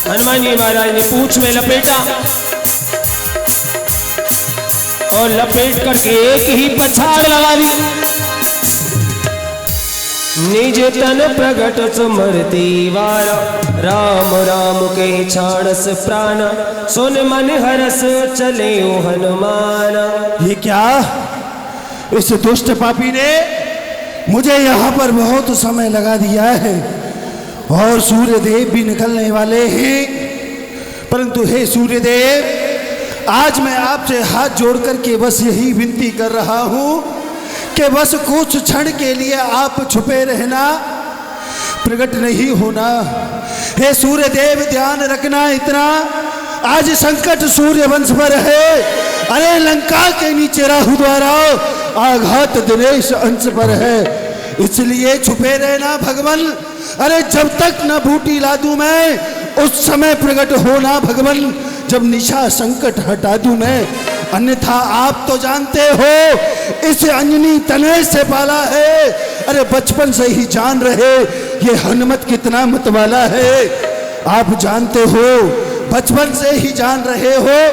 हनुमान जी महाराज ने पूंछ में लपेटा और लपेट करके एक ही पछाड़ लगा दी। निज तन प्रगट सुमरती वार, राम राम के छाणस प्राण, सुन मन हरस चले ओ हनुमान। ये क्या, इस दुष्ट पापी ने मुझे यहाँ पर बहुत समय लगा दिया है और सूर्यदेव भी निकलने वाले हैं, परंतु हे सूर्यदेव, आज मैं आपसे हाथ जोड़ करके बस यही विनती कर रहा हूँ कि बस कुछ क्षण के लिए आप छुपे रहना, प्रकट नहीं होना। हे सूर्यदेव, ध्यान रखना इतना, आज संकट सूर्य वंश पर है। अरे लंका के नीचे राहु द्वारा आघात दिनेश अंश पर है, इसलिए छुपे रहना भगवान। अरे जब तक न बूटी ला दूं मैं, उस समय प्रकट होना भगवान, जब निशा संकट हटा दूं मैं। अन्यथा आप तो जानते हो इस अंजनी तनय से पाला है। अरे बचपन से ही जान रहे ये हनुमत कितना मतवाला है। आप जानते हो, बचपन से ही जान रहे हो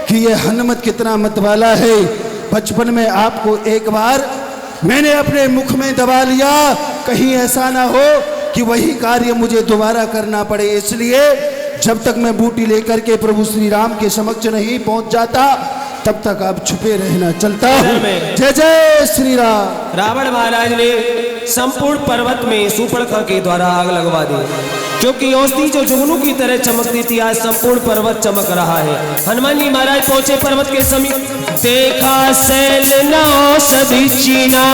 कि ये हनुमत कितना मतवाला है। बचपन में आपको एक बार मैंने अपने मुख में दबा लिया, कहीं ऐसा ना हो कि वही कार्य मुझे दोबारा करना पड़े। इसलिए जब तक मैं बूटी लेकर के प्रभु श्री राम के समक्ष नहीं पहुंच जाता, तब तक आप छुपे रहना। चलता हूं। जय जय श्री राम। रावण महाराज ने संपूर्ण पर्वत में शूर्पणखा के द्वारा आग लगवा दी, क्योंकि औषधि जो जुगनू की तरह चमकती थी, आज संपूर्ण पर्वत चमक रहा है। हनुमान जी महाराज पहुंचे पर्वत के समीप, देखा सैल न औषधि चीना।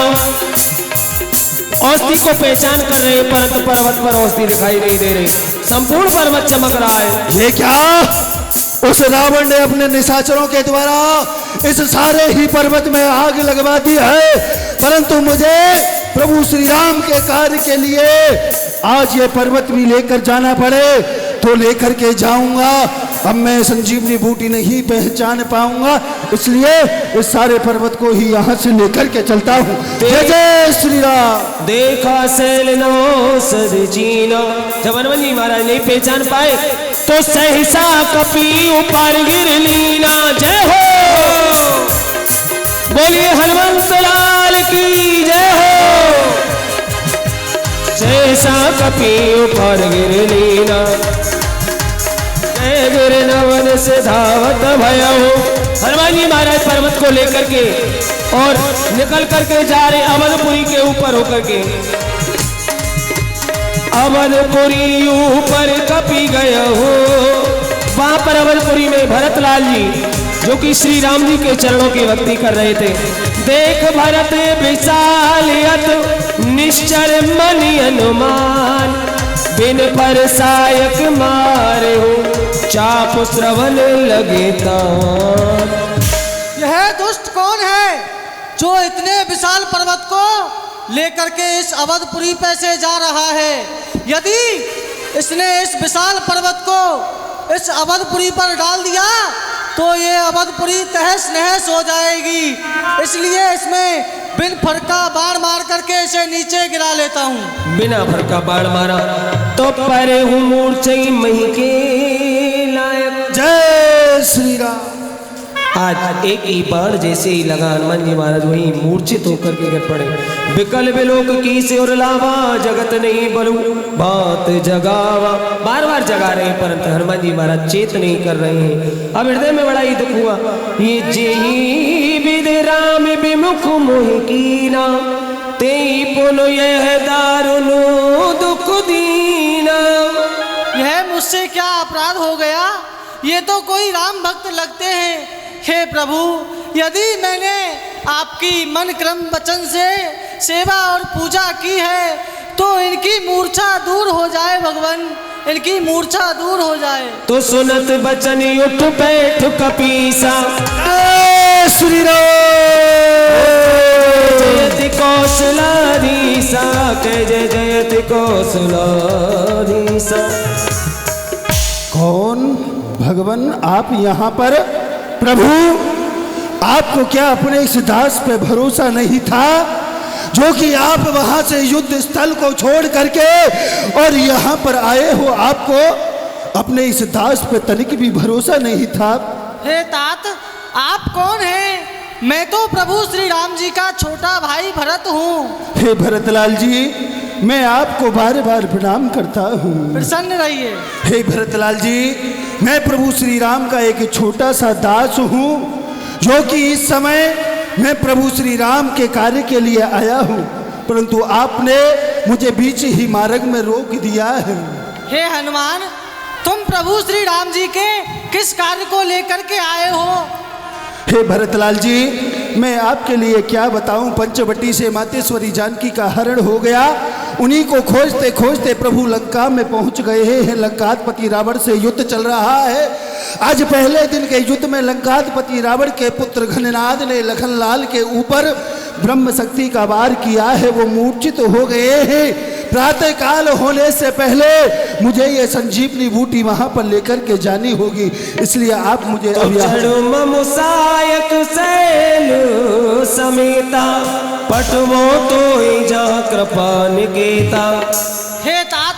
औषधि को पहचान कर रहे, परंतु पर्वत पर औषधि दिखाई नहीं दे रही, संपूर्ण पर्वत चमक रहा है। ये क्या, उस रावण ने अपने निशाचरों के द्वारा इस सारे ही पर्वत में आग लगवा दी है, परंतु मुझे प्रभु श्री राम के कार्य के लिए आज ये पर्वत भी लेकर जाना पड़े तो लेकर के जाऊंगा। अब मैं संजीवनी बूटी नहीं पहचान पाऊंगा, इसलिए इस सारे पर्वत को ही यहाँ से लेकर के चलता हूँ। जय जय श्री राम। देखा सैल न औषधि चीना। जब हनुमान जी महाराज नहीं पहचान पाए तो सहसा कपी ऊपर गिर लीना। जय हो, बोलिए हनुमंत लाल की जय हो। सहसा कपी ऊपर गिर लीना, जय गिर नवन से धावत भयो। हनुमान जी महाराज पर्वत को लेकर के और निकल करके जा रहे अवधपुरी के ऊपर होकर के। अवधपुरी ऊपर कपी गए हो, वहां पर अवधपुरी में भरतलाल जी, जो कि श्री राम जी के चरणों की भक्ति कर रहे थे। देख भरत विशालियत निश्चर मनि हनुमान, बिन पर सायक मारे हो, चाप श्रवण लगे तान। यह दुष्ट कौन है जो इतने विशाल पर्वत को लेकर के इस अवधपुरी पे से जा रहा है? यदि इसने इस विशाल पर्वत को इस अवधपुरी पर डाल दिया तो ये अवधपुरी तहस नहस हो जाएगी, इसलिए इसमें बिन फरका बाण मार करके इसे नीचे गिरा लेता हूँ। बिना फरका बाण मारा तो परे हूँ मूर्छई मही के लायक। जय श्री राम। आज एक ही बाण जैसे ही लगा, हनुमान जी महाराज वही मूर्छित होकर के गिर पड़े। विकल विलोक की से और लावा, जगत नहीं बलू बात जगावा। बार बार जगा रहे हैं, परंतु हनुमान जी महाराज चेत नहीं कर रहे हैं। अब हृदय में बड़ा ही दुख हुआ। ये जेहि विद राम विमुख मोहि कीना, तेहि पुन यह दारुण दुख दीना। यह मुझसे क्या अपराध हो गया? ये तो कोई राम भक्त लगते हैं। हे प्रभु, यदि मैंने आपकी मन क्रम वचन से सेवा और पूजा की है तो इनकी मूर्छा दूर हो जाए भगवान, इनकी मूर्छा दूर हो जाए। तो सुनत बचन उठ बैठ कपीसा, श्री राम। जयति कौशलाधीसा, जय जय जयति कौशलाधीसा। कौन भगवान आप यहाँ पर? प्रभु, आपको क्या अपने इस दास पे भरोसा नहीं था जो कि आप वहां से युद्ध स्थल को छोड़ करके और यहाँ पर आए हो? आपको अपने इस दास पे तनिक भी भरोसा नहीं था। हे तात, आप कौन हैं? मैं तो प्रभु श्री राम जी का छोटा भाई भरत हूँ। हे भरतलाल जी, मैं आपको बार बार प्रणाम करता हूँ। प्रसन्न रहिए। हे भरतलाल जी, मैं प्रभु श्री राम का एक छोटा सा दास हूँ, जो कि इस समय मैं प्रभु श्री राम के कार्य के लिए आया हूँ, परंतु आपने मुझे बीच ही मार्ग में रोक दिया है। हे हनुमान, तुम प्रभु श्री राम जी के किस कार्य को लेकर के आए हो? हे भरतलाल जी, मैं आपके लिए क्या बताऊं। पंचवटी से मातेश्वरी जानकी का हरण हो गया। उन्हीं को खोजते खोजते प्रभु लंका में पहुंच गए हैं। लंकाधिपति रावण से युद्ध चल रहा है। आज पहले दिन के युद्ध में लंकाधिपति रावण के पुत्र घननाद ने लखनलाल के ऊपर ब्रह्म शक्ति का वार किया है। वो मूर्छित हो गए हैं। प्रातः काल होने से पहले मुझे ये संजीवनी बूटी वहां पर लेकर के जानी होगी, इसलिए आप मुझे मुसायक सैल समेता पटवो तो जा कृपा निकेता। हे तात,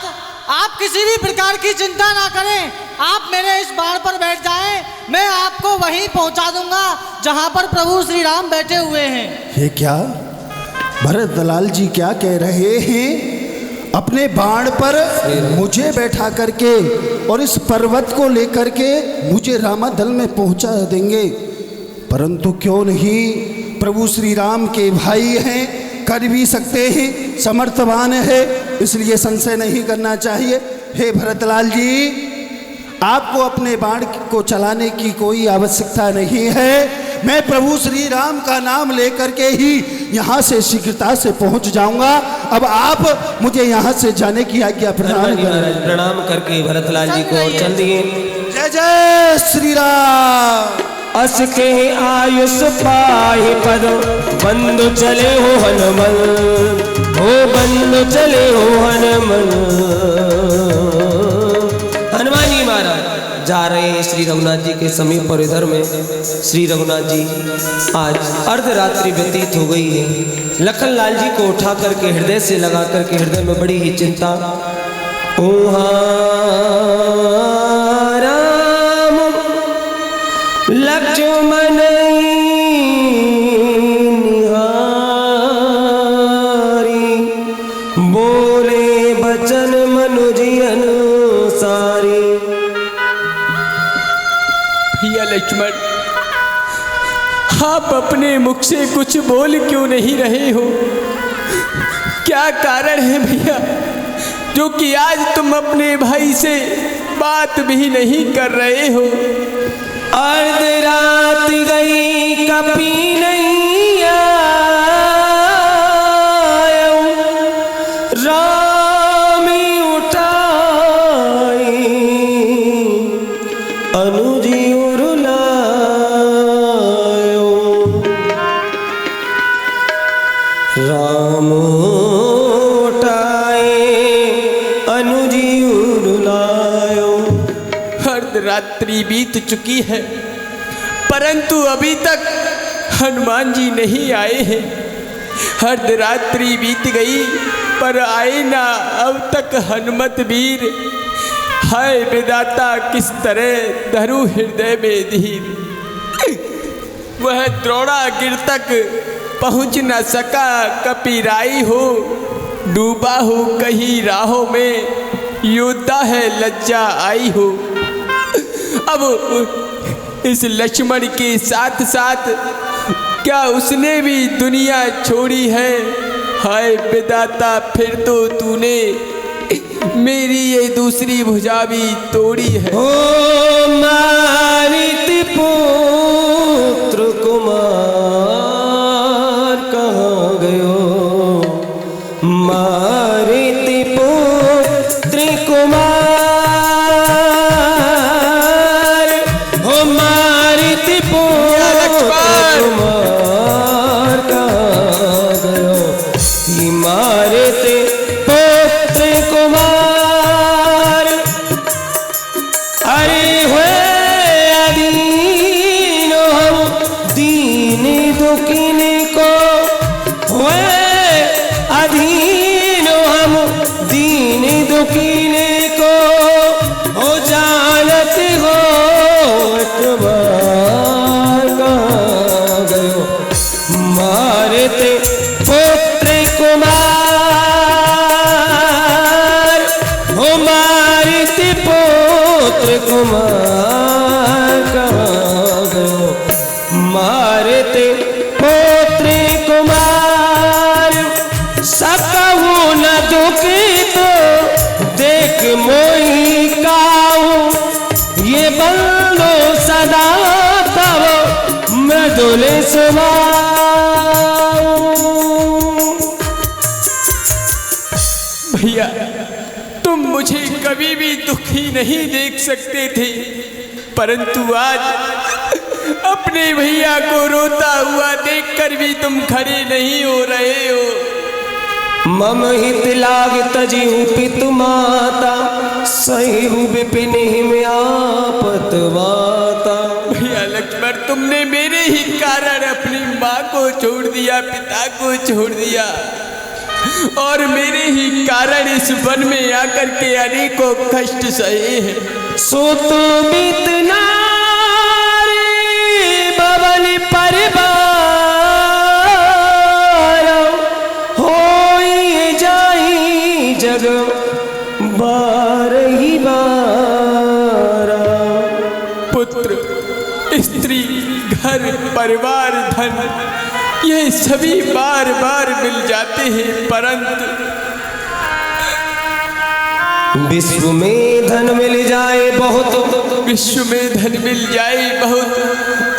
आप किसी भी प्रकार की चिंता ना करें। आप मेरे इस बाण पर बैठ जाएं, मैं आपको वहीं पहुंचा दूंगा जहां पर प्रभु श्री राम बैठे हुए हैं। ये क्या भरतलाल जी क्या कह रहे हैं? अपने बाण पर मुझे बैठा करके और इस पर्वत को लेकर के मुझे रामादल में पहुंचा देंगे। परंतु क्यों नहीं, प्रभु श्री राम के भाई हैं, कर भी सकते हैं, समर्थवान है, इसलिए संशय नहीं करना चाहिए। हे भरतलाल जी, आपको अपने बाण को चलाने की कोई आवश्यकता नहीं है। मैं प्रभु श्री राम का नाम लेकर के ही यहाँ से शीघ्रता से पहुँच जाऊंगा। अब आप मुझे यहाँ से जाने की आज्ञा प्रदान करें। प्रणाम करके भरतलाल जी को चल दिए। जय जय श्री राम। अस के आयुष पाहि पद बंधु चले हो हनुमन, हो बंधु चले हो हनुमन। हनुमान जी महाराज जा रहे हैं श्री रघुनाथ जी के समीप और इधर में श्री रघुनाथ जी आज अर्धरात्रि व्यतीत हो गई है। लखनलाल जी को उठा करके हृदय से लगा करके हृदय में बड़ी ही चिंता। राम लक्ष्मण निहारी, बोले बचन मनुजी अनुसारी। भैया लक्ष्मण, आप अपने मुख से कुछ बोल क्यों नहीं रहे हो? क्या कारण है भैया, जो कि आज तुम अपने भाई से बात भी नहीं कर रहे हो? अर्धरात गई कभी नहीं आयो, राम उठाई अनुजी उरुलायो। राम उठाए अनुजी उरुलायो। अर्धरात्रि बीत चुकी है, परंतु अभी तक हनुमान जी नहीं आए हैं। अर्धरात्रि बीत गई पर आए ना अब तक हनुमत वीर। हाय विधाता, किस तरह धरु हृदय में धीर। वह द्रोणागिर तक पहुँच न सका, कपिराई हो डूबा हो कहीं राहों में, योद्धा है लज्जा आई हो। अब इस लक्ष्मण के साथ साथ क्या उसने भी दुनिया छोड़ी है? हाय विधाता, फिर तो तूने मेरी ये दूसरी भुजा भी तोड़ी है। ओ मारित पुत्र कुमार कहाँ गयो, मारित पुत्र कुमार, हो मारित पुत्र कुमार कहाँ गयो, ही मारित पुत्र कुमार। अरे हुए अधीनो हम दीन दुखिन को, हुए अधीनो हम दीन दुखिन को, हो जा पुत्र कुमार कहाँ गयो, मारते पुत्र कुमार। सकहु न दुखी तो देख मोहि काऊ, ये बंदो सदा तब मृदुल स्वभाव। भैया तुम मुझे कभी भी दुखी नहीं देख सकते थे, परंतु आज अपने भैया को रोता हुआ देखकर भी तुम खड़े नहीं हो रहे हो। मम हित लाग तजिहु पितु माता, सहिहु विपिन में आपत वाता। भैया लक्ष्मण तुमने मेरे ही कारण अपनी माँ को छोड़ दिया, पिता को छोड़ दिया, और मेरे ही कारण इस वन में आकर के अनेकों कष्ट सहे हैं। सुत मित नारी बबल परिवार, होई जाई जग बारही बारा। पुत्र, स्त्री, घर, परिवार, धन, ये सभी बार बार मिल जाते हैं, परंतु विश्व में धन मिल जाए बहुत, विश्व में धन मिल जाए बहुत,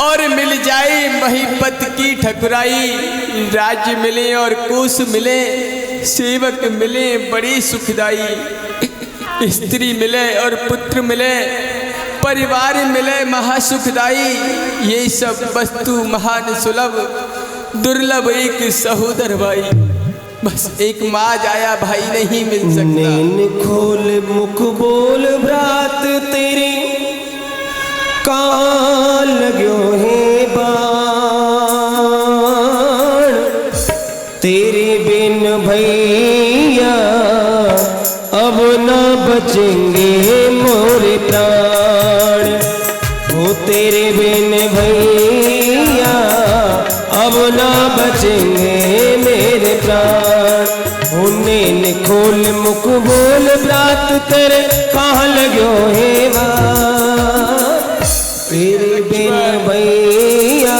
और मिल जाए महिपत की ठकुराई। राज्य मिले और कोष मिले, सेवक मिले बड़ी सुखदाई, स्त्री मिले और पुत्र मिले, परिवार मिले महासुखदाई। ये सब वस्तु महान सुलभ, दुर्लभ एक सहोदर भाई, बस एक माँ जाया भाई नहीं मिल सकता। नैन खोल मुख बोल भ्रात तेरे, कहाँ लाग्यो है बाण। तेरे बिन भैया अब न बचेंगे मोरे प्राण। वो तेरे बिन भैया अब न बचेंगे मेरे प्राण। नैन खोल मुख बोल भ्रात तेरे, कहाँ लाग्यो है बाण। तेरे बिन भैया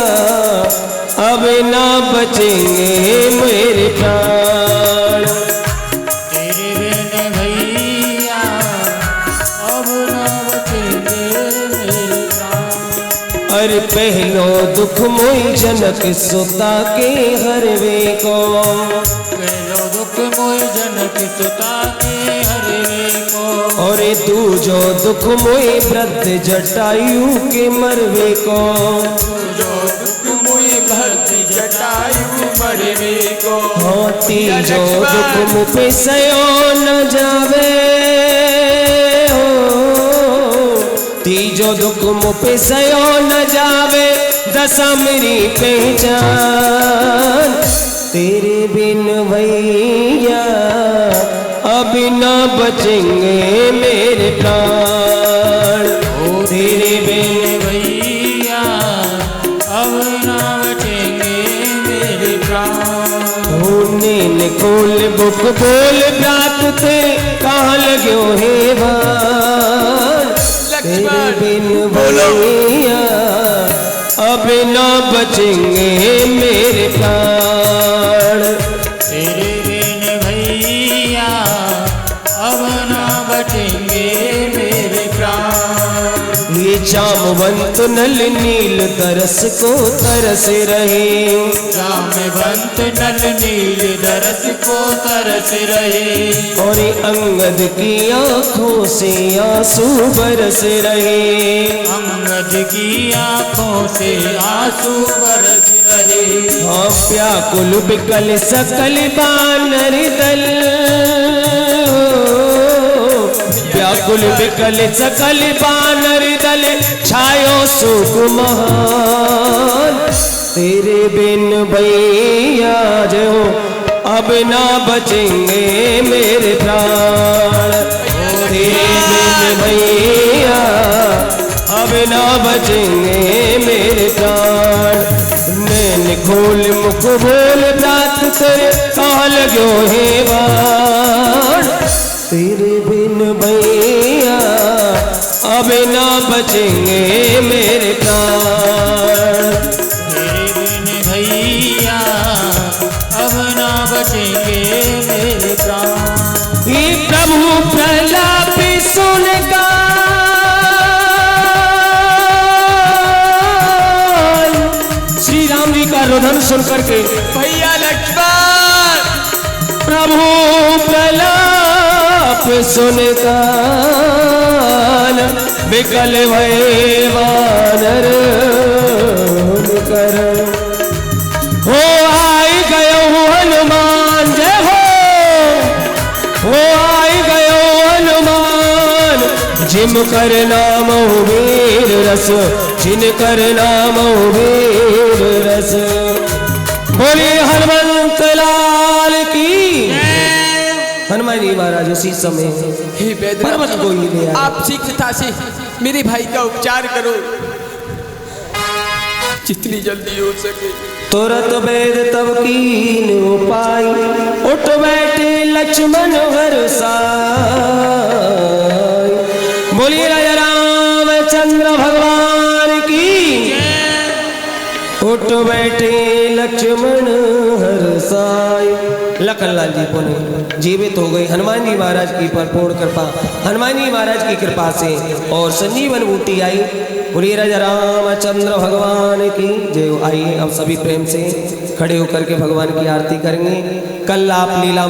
अब न बचेंगे मेरे प्राण। तेरे बिन भैया अब न बचेंगे मेरे प्राण। अरे पहलो दुख मोहि जनक सुता के हरवे को, पहलो दुख मोहि जनक सुता के हरवे को। और दूजो दुख मोहि वृद्ध जटायु के मरवे को। जो दुख मुझे भक्त जटायु मरवे को। हाँ तीजो दुख मुँह पे सयो न जावे हो, तीजो दुख मुँह पे सयो न जावे, दशा मेरी पहचान। तेरे बिन भैया अब न बचेंगे मेरे प्राण। तेरे बिन भैया अब न बचेंगे मेरे प्राण। नैन खोल बुक बोल भ्रात तेरे, कहाँ लाग्यो है बाण। तेरे बिन भैया अब न बचेंगे मेरे प्राण। तेरे बिन भैया अब न बचेंगे मेरे प्राण। ये जामवंत नल नील तरस को तरस रहे, जामवंत नल नील दरस को तरस रहे। और अंगद की आँखों से आंसू बरस रहे। अंगद की आँखों से आंसू बरस रहे। हाँ व्याकुल बिकल सकल बानर दल, व्याकुल बिकल सकल बानर दल, छायो सुख महान। तेरे बिन भैया जो अब ना बचेंगे मेरे प्राण। तेरे बिन भैया अब ना बचेंगे मेरे प्राण। नैन खोल मुख बोल भ्रात तेरे, कहाँ लाग्यो है बाण। तेरे बिन भैया अब ना बचेंगे मेरे प्राण। तेरे बिन भैया अब ना बचेंगे मेरे प्राण। ये प्रभु प्रलाप सुनकर श्री राम जी का रोदन सुन करके भैया लक्ष्मण, प्रभु प्रलाप सुनकर विकल भय वानर कर हो आई गयो हनुमान जय हो आई गयो हनुमान जिम कर नाम वीर रस जिन कर नाम वीर रस। बोले हनुमंत लाल की। हनुमान जी महाराज उसी समय हे पर्वत को ही ले आए। आप शीघ्रता से मेरे भाई का उपचार करो, जितनी जल्दी हो सके। तुरत वेद तब कीन उपाय उठ बैठे लक्ष्मण बरसाए। बोलिए राजा रामचंद्र भगवान की। उठ बैठे लक्ष्मण हरसाय। लखनलाल जी पुनः जीवित हो गए हनुमान जी महाराज की पूर्ण कृपा, हनुमान जी महाराज की कृपा से, और संजीवन बूटी आई। बोलिए राजा रामचंद्र भगवान की जय। आइए अब सभी प्रेम से खड़े होकर के भगवान की आरती करेंगे। कल आप लीला